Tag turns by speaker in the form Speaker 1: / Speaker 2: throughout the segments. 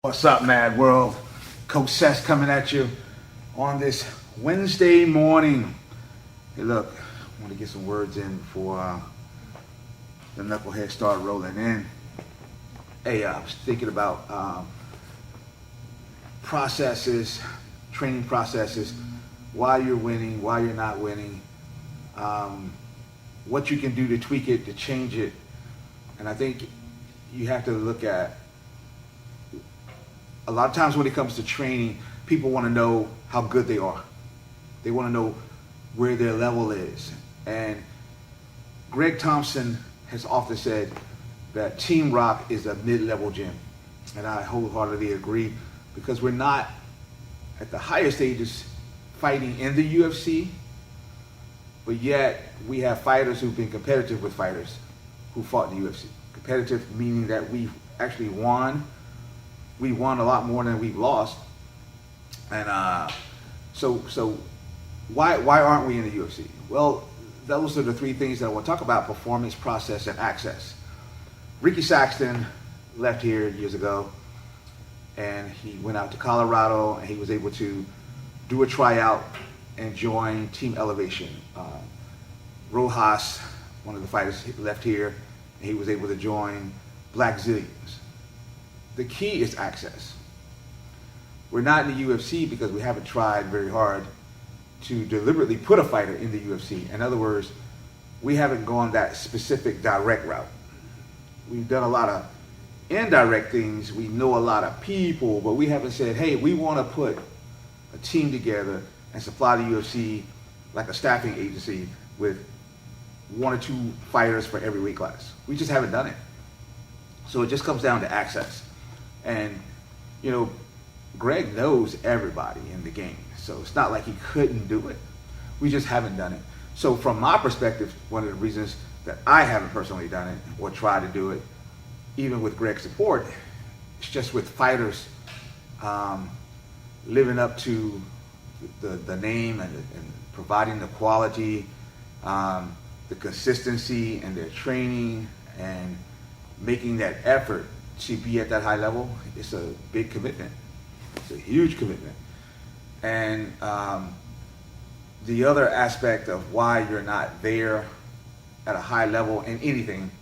Speaker 1: What's up, Mad World? Coach Sess coming at you on this Wednesday morning. Hey, look, I want to get some words in before the knuckleheads start rolling in. Hey, I was thinking about processes, training processes, why you're winning, why you're not winning, what you can do to tweak it, to change it. And I think you have to look at, a lot of times when it comes to training, people want to know how good they are. They want to know where their level is. And Greg Thompson has often said that Team Rock is a mid-level gym. And I wholeheartedly agree, because we're not at the highest stages fighting in the UFC, but yet we have fighters who've been competitive with fighters who fought in the UFC. Competitive meaning that we've actually won. We won a lot more than we've lost. And so why aren't we in the UFC? Well, those are the three things that I want to talk about: performance, process, and access. Ricky Saxton left here years ago, and he went out to Colorado, and he was able to do a tryout and join Team Elevation. Rojas, one of the fighters, left here, and he was able to join Black Zillions. The key is access. We're not in the UFC because we haven't tried very hard to deliberately put a fighter in the UFC. In other words, we haven't gone that specific direct route. We've done a lot of indirect things. We know a lot of people, but we haven't said, hey, we want to put a team together and supply the UFC like a staffing agency with one or two fighters for every weight class. We just haven't done it. So it just comes down to access. And, you know, Greg knows everybody in the game, so it's not like he couldn't do it. We just haven't done it. So from my perspective, one of the reasons that I haven't personally done it or tried to do it, even with Greg's support, it's just with fighters living up to the name and providing the quality, the consistency in their training, and making that effort to be at that high level. It's a big commitment. It's a huge commitment. And the other aspect of why you're not there at a high level in anything,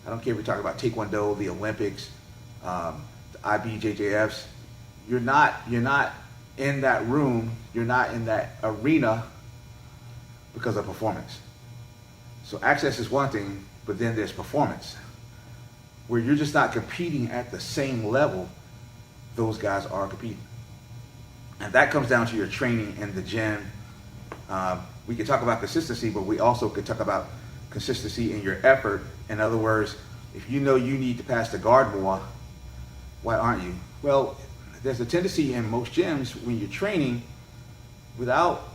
Speaker 1: I don't care if we're talking about Taekwondo, the Olympics, the IBJJFs, you're not in that room, you're not in that arena because of performance. So access is one thing, but then there's performance, where you're just not competing at the same level those guys are competing. And that comes down to your training in the gym. We can talk about consistency, but we also could talk about consistency in your effort. In other words, if you know you need to pass the guard more, why aren't you? Well, there's a tendency in most gyms when you're training, without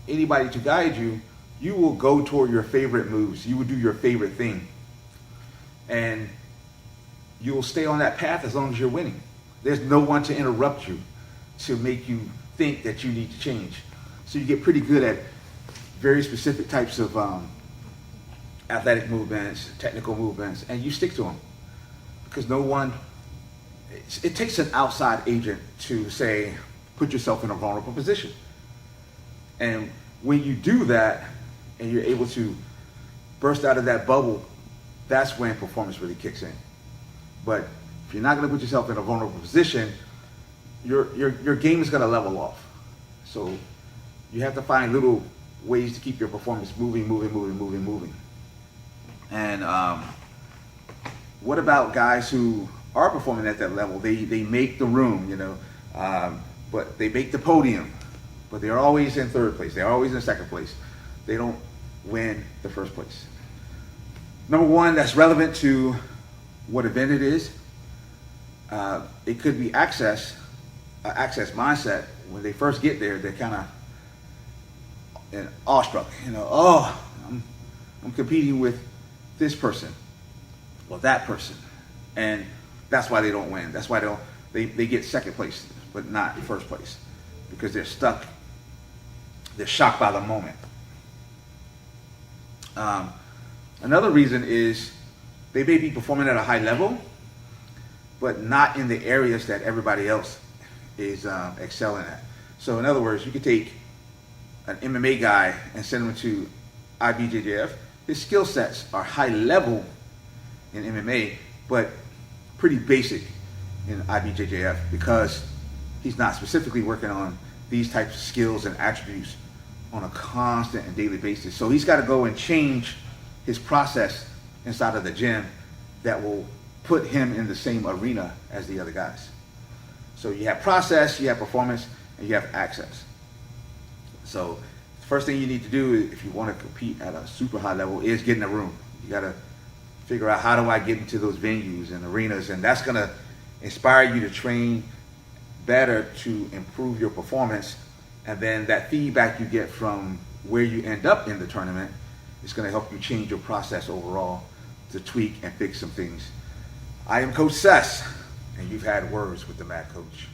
Speaker 1: anybody to guide you, you will go toward your favorite moves. You will do your favorite thing. And you will stay on that path as long as you're winning. There's no one to interrupt you to make you think that you need to change. So you get pretty good at very specific types of athletic movements, technical movements, and you stick to them. Because no one, it takes an outside agent to say, put yourself in a vulnerable position. And when you do that, and you're able to burst out of that bubble, that's when performance really kicks in. But if you're not going to put yourself in a vulnerable position, your game is going to level off. So you have to find little ways to keep your performance moving. And what about guys who are performing at that level? They make the room, but they make the podium, but they're always in third place. They're always in second place. They don't win the first place. Number one, that's relevant to what event it is. It could be access mindset. When they first get there, they're kind of awestruck. I'm competing with this person or that person, and that's why they don't win. That's why they get second place, but not first place, because they're stuck. They're shocked by the moment. Another reason is they may be performing at a high level, but not in the areas that everybody else is excelling at. So in other words, you could take an MMA guy and send him to IBJJF. His skill sets are high level in MMA, but pretty basic in IBJJF because he's not specifically working on these types of skills and attributes on a constant and daily basis. So he's got to go and change his process inside of the gym that will put him in the same arena as the other guys. So you have process, you have performance, and you have access. So the first thing you need to do if you want to compete at a super high level is get in a room. You got to figure out, how do I get into those venues and arenas, and that's going to inspire you to train better to improve your performance. And then that feedback you get from where you end up in the tournament is going to help you change your process overall to tweak and fix some things. I am Coach Sess, and you've had words with the Mad Coach.